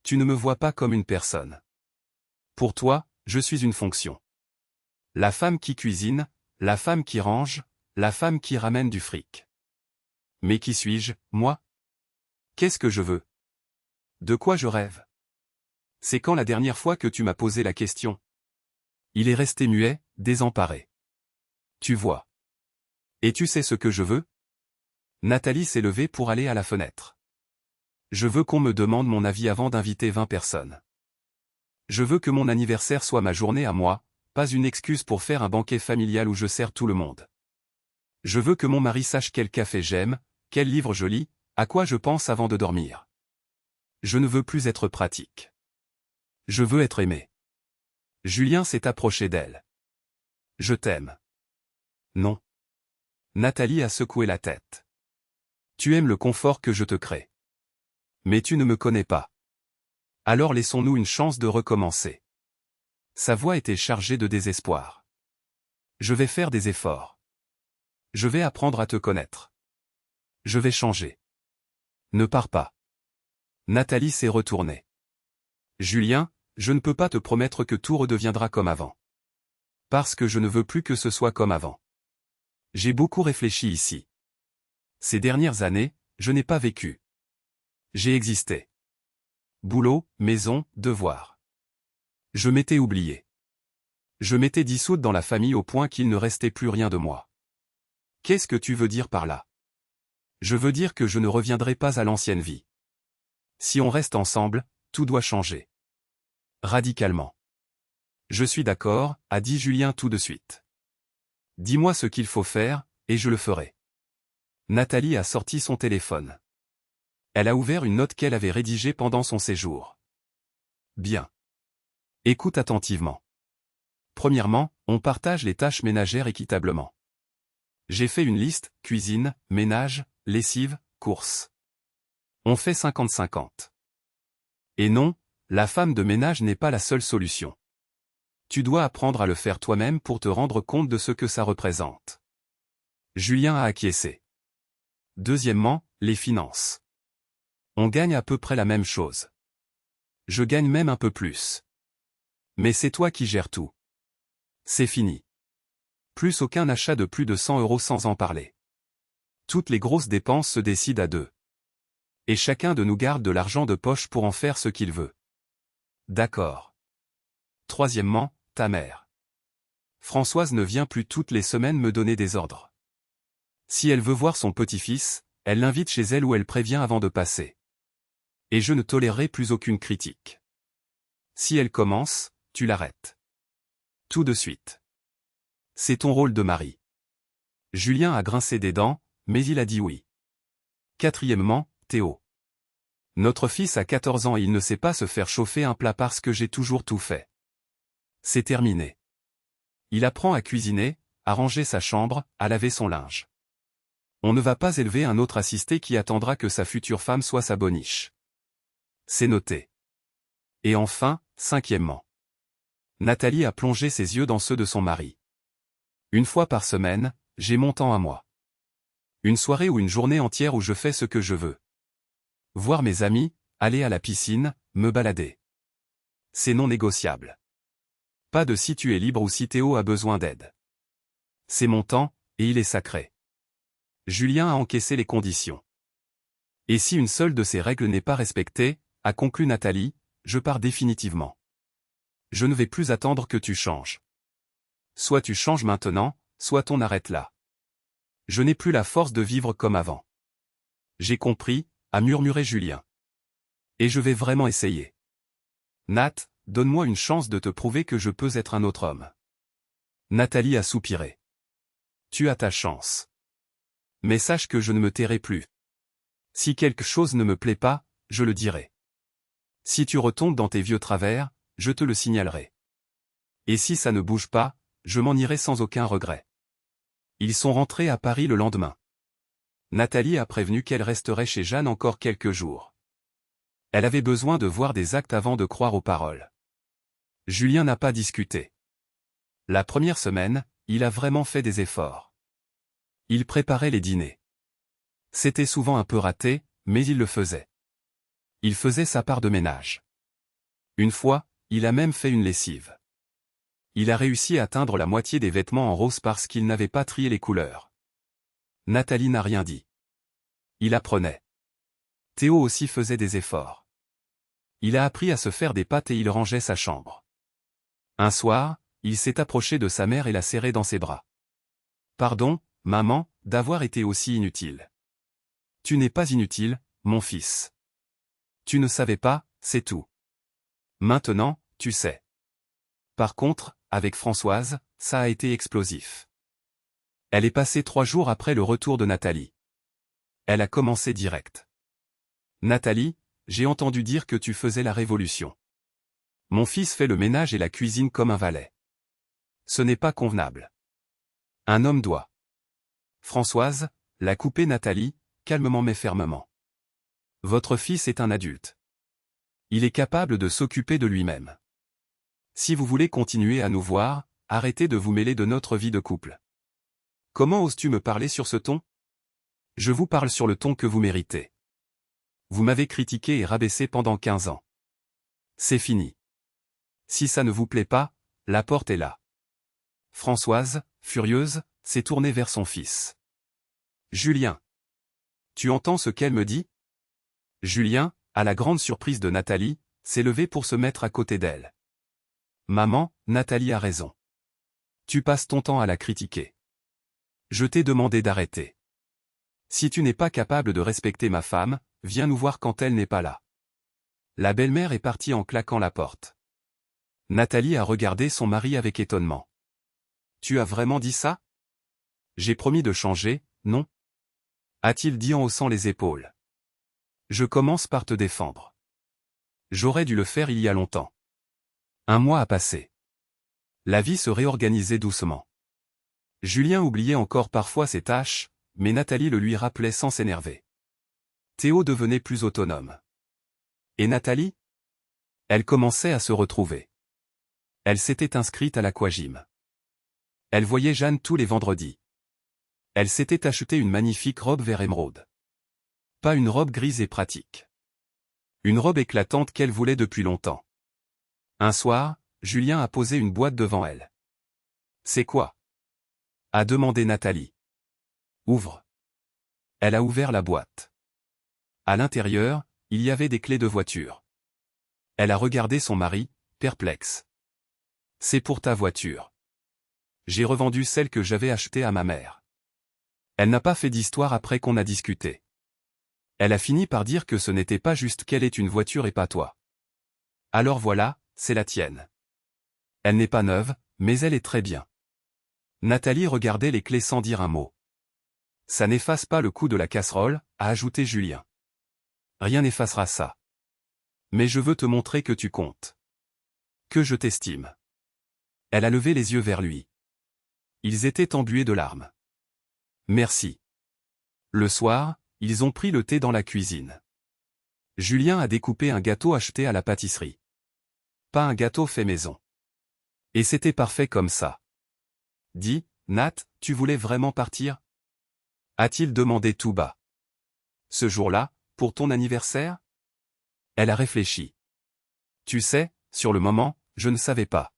Tu ne me vois pas comme une personne. Pour toi, je suis une fonction. La femme qui cuisine, la femme qui range, la femme qui ramène du fric. Mais qui suis-je, moi? Qu'est-ce que je veux? De quoi je rêve? C'est quand la dernière fois que tu m'as posé la question? Il est resté muet, désemparé. Tu vois. Et tu sais ce que je veux? Nathalie s'est levée pour aller à la fenêtre. Je veux qu'on me demande mon avis avant d'inviter 20 personnes. Je veux que mon anniversaire soit ma journée à moi, pas une excuse pour faire un banquet familial où je sers tout le monde. Je veux que mon mari sache quel café j'aime, quel livre je lis, à quoi je pense avant de dormir. Je ne veux plus être pratique. Je veux être aimé. Julien s'est approché d'elle. Je t'aime. Non. Nathalie a secoué la tête. Tu aimes le confort que je te crée. Mais tu ne me connais pas. Alors laissons-nous une chance de recommencer. Sa voix était chargée de désespoir. Je vais faire des efforts. Je vais apprendre à te connaître. Je vais changer. Ne pars pas. Nathalie s'est retournée. Julien, je ne peux pas te promettre que tout redeviendra comme avant. Parce que je ne veux plus que ce soit comme avant. J'ai beaucoup réfléchi ici. Ces dernières années, je n'ai pas vécu. J'ai existé. Boulot, maison, devoir. Je m'étais oublié. Je m'étais dissoute dans la famille au point qu'il ne restait plus rien de moi. Qu'est-ce que tu veux dire par là? Je veux dire que je ne reviendrai pas à l'ancienne vie. Si on reste ensemble, tout doit changer. Radicalement. Je suis d'accord, a dit Julien tout de suite. Dis-moi ce qu'il faut faire, et je le ferai. Nathalie a sorti son téléphone. Elle a ouvert une note qu'elle avait rédigée pendant son séjour. Bien. Écoute attentivement. Premièrement, on partage les tâches ménagères équitablement. J'ai fait une liste, cuisine, ménage, lessive, courses. On fait 50-50. Et non, la femme de ménage n'est pas la seule solution. Tu dois apprendre à le faire toi-même pour te rendre compte de ce que ça représente. Julien a acquiescé. Deuxièmement, les finances. On gagne à peu près la même chose. Je gagne même un peu plus. Mais c'est toi qui gères tout. C'est fini. Plus aucun achat de plus de 100 € sans en parler. Toutes les grosses dépenses se décident à deux. Et chacun de nous garde de l'argent de poche pour en faire ce qu'il veut. D'accord. Troisièmement, ta mère. Françoise ne vient plus toutes les semaines me donner des ordres. Si elle veut voir son petit-fils, elle l'invite chez elle ou elle prévient avant de passer. Et je ne tolérerai plus aucune critique. Si elle commence, tu l'arrêtes. Tout de suite. C'est ton rôle de mari. Julien a grincé des dents, mais il a dit oui. Quatrièmement, Théo. Notre fils a 14 ans et il ne sait pas se faire chauffer un plat parce que j'ai toujours tout fait. C'est terminé. Il apprend à cuisiner, à ranger sa chambre, à laver son linge. On ne va pas élever un autre assisté qui attendra que sa future femme soit sa boniche. C'est noté. Et enfin, cinquièmement. Nathalie a plongé ses yeux dans ceux de son mari. Une fois par semaine, j'ai mon temps à moi. Une soirée ou une journée entière où je fais ce que je veux. Voir mes amis, aller à la piscine, me balader. C'est non négociable. Pas de si tu es libre ou si Théo a besoin d'aide. C'est mon temps, et il est sacré. Julien a encaissé les conditions. Et si une seule de ces règles n'est pas respectée, a conclu Nathalie, je pars définitivement. Je ne vais plus attendre que tu changes. Soit tu changes maintenant, soit on arrête là. Je n'ai plus la force de vivre comme avant. J'ai compris, a murmuré Julien. Et je vais vraiment essayer. Nat, donne-moi une chance de te prouver que je peux être un autre homme. Nathalie a soupiré. Tu as ta chance. Mais sache que je ne me tairai plus. Si quelque chose ne me plaît pas, je le dirai. Si tu retombes dans tes vieux travers, je te le signalerai. Et si ça ne bouge pas, je m'en irai sans aucun regret. Ils sont rentrés à Paris le lendemain. Nathalie a prévenu qu'elle resterait chez Jeanne encore quelques jours. Elle avait besoin de voir des actes avant de croire aux paroles. Julien n'a pas discuté. La première semaine, il a vraiment fait des efforts. Il préparait les dîners. C'était souvent un peu raté, mais il le faisait. Il faisait sa part de ménage. Une fois, il a même fait une lessive. Il a réussi à teindre la moitié des vêtements en rose parce qu'il n'avait pas trié les couleurs. Nathalie n'a rien dit. Il apprenait. Théo aussi faisait des efforts. Il a appris à se faire des pâtes et il rangeait sa chambre. Un soir, il s'est approché de sa mère et l'a serrée dans ses bras. « Pardon, maman, d'avoir été aussi inutile. »« Tu n'es pas inutile, mon fils. Tu ne savais pas, c'est tout. Maintenant, tu sais. » Par contre, avec Françoise, ça a été explosif. Elle est passée 3 jours après le retour de Nathalie. Elle a commencé direct. « Nathalie, j'ai entendu dire que tu faisais la révolution. Mon fils fait le ménage et la cuisine comme un valet. Ce n'est pas convenable. Un homme doit. » Françoise, l'a coupé Nathalie, calmement mais fermement. « Votre fils est un adulte. Il est capable de s'occuper de lui-même. Si vous voulez continuer à nous voir, arrêtez de vous mêler de notre vie de couple. Comment oses-tu me parler sur ce ton? Je vous parle sur le ton que vous méritez. Vous m'avez critiqué et rabaissé pendant 15 ans. C'est fini. Si ça ne vous plaît pas, la porte est là. » Françoise, furieuse, s'est tournée vers son fils. « Julien. Tu entends ce qu'elle me dit ?» Julien, à la grande surprise de Nathalie, s'est levé pour se mettre à côté d'elle. Maman, Nathalie a raison. Tu passes ton temps à la critiquer. Je t'ai demandé d'arrêter. Si tu n'es pas capable de respecter ma femme, viens nous voir quand elle n'est pas là. La belle-mère est partie en claquant la porte. Nathalie a regardé son mari avec étonnement. Tu as vraiment dit ça? J'ai promis de changer, non? A-t-il dit en haussant les épaules. Je commence par te défendre. J'aurais dû le faire il y a longtemps. Un mois a passé. La vie se réorganisait doucement. Julien oubliait encore parfois ses tâches, mais Nathalie le lui rappelait sans s'énerver. Théo devenait plus autonome. Et Nathalie? Elle commençait à se retrouver. Elle s'était inscrite à l'aquagym. Elle voyait Jeanne tous les vendredis. Elle s'était acheté une magnifique robe vert émeraude. Pas une robe grise et pratique. Une robe éclatante qu'elle voulait depuis longtemps. Un soir, Julien a posé une boîte devant elle. C'est quoi? A demandé Nathalie. Ouvre. Elle a ouvert la boîte. À l'intérieur, il y avait des clés de voiture. Elle a regardé son mari, perplexe. C'est pour ta voiture. J'ai revendu celle que j'avais achetée à ma mère. Elle n'a pas fait d'histoire après qu'on a discuté. Elle a fini par dire que ce n'était pas juste qu'elle ait une voiture et pas toi. Alors voilà, c'est la tienne. Elle n'est pas neuve, mais elle est très bien. Nathalie regardait les clés sans dire un mot. Ça n'efface pas le coup de la casserole, a ajouté Julien. Rien n'effacera ça. Mais je veux te montrer que tu comptes. Que je t'estime. Elle a levé les yeux vers lui. Ils étaient embués de larmes. Merci. Le soir, ils ont pris le thé dans la cuisine. Julien a découpé un gâteau acheté à la pâtisserie. Pas un gâteau fait maison. Et c'était parfait comme ça. Dis, Nat, tu voulais vraiment partir? A-t-il demandé tout bas. Ce jour-là, pour ton anniversaire? Elle a réfléchi. Tu sais, sur le moment, je ne savais pas.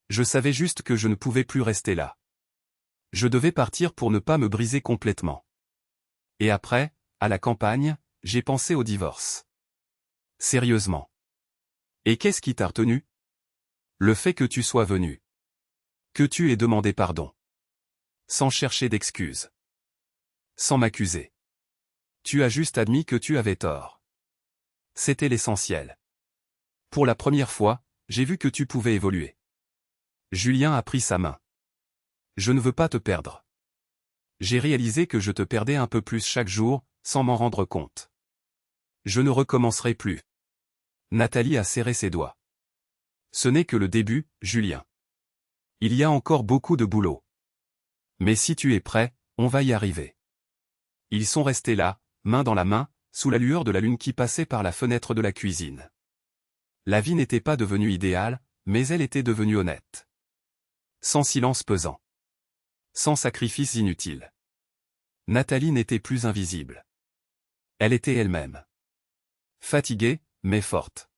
Je savais juste que je ne pouvais plus rester là. Je devais partir pour ne pas me briser complètement. Et après, à la campagne, j'ai pensé au divorce. Sérieusement. Et qu'est-ce qui t'a retenu? Le fait que tu sois venu. Que tu aies demandé pardon. Sans chercher d'excuses. Sans m'accuser. Tu as juste admis que tu avais tort. C'était l'essentiel. Pour la première fois, j'ai vu que tu pouvais évoluer. Julien a pris sa main. Je ne veux pas te perdre. J'ai réalisé que je te perdais un peu plus chaque jour, sans m'en rendre compte. Je ne recommencerai plus. Nathalie a serré ses doigts. Ce n'est que le début, Julien. Il y a encore beaucoup de boulot. Mais si tu es prêt, on va y arriver. Ils sont restés là, main dans la main, sous la lueur de la lune qui passait par la fenêtre de la cuisine. La vie n'était pas devenue idéale, mais elle était devenue honnête. Sans silence pesant. Sans sacrifice inutile. Nathalie n'était plus invisible. Elle était elle-même. Fatiguée, mais forte.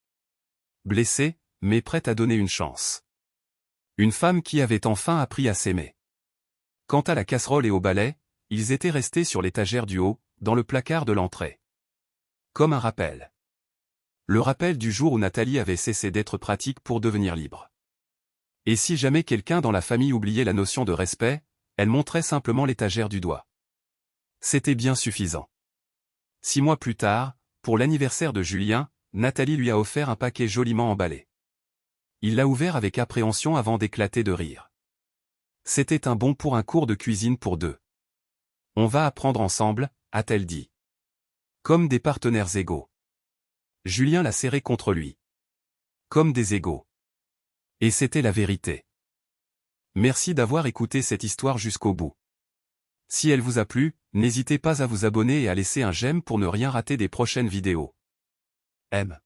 Blessée, mais prête à donner une chance. Une femme qui avait enfin appris à s'aimer. Quant à la casserole et au balai, ils étaient restés sur l'étagère du haut, dans le placard de l'entrée. Comme un rappel. Le rappel du jour où Nathalie avait cessé d'être pratique pour devenir libre. Et si jamais quelqu'un dans la famille oubliait la notion de respect, elle montrait simplement l'étagère du doigt. C'était bien suffisant. 6 mois plus tard, pour l'anniversaire de Julien, Nathalie lui a offert un paquet joliment emballé. Il l'a ouvert avec appréhension avant d'éclater de rire. C'était un bon pour un cours de cuisine pour deux. On va apprendre ensemble, a-t-elle dit. Comme des partenaires égaux. Julien l'a serré contre lui. Comme des égaux. Et c'était la vérité. Merci d'avoir écouté cette histoire jusqu'au bout. Si elle vous a plu, n'hésitez pas à vous abonner et à laisser un j'aime pour ne rien rater des prochaines vidéos. M.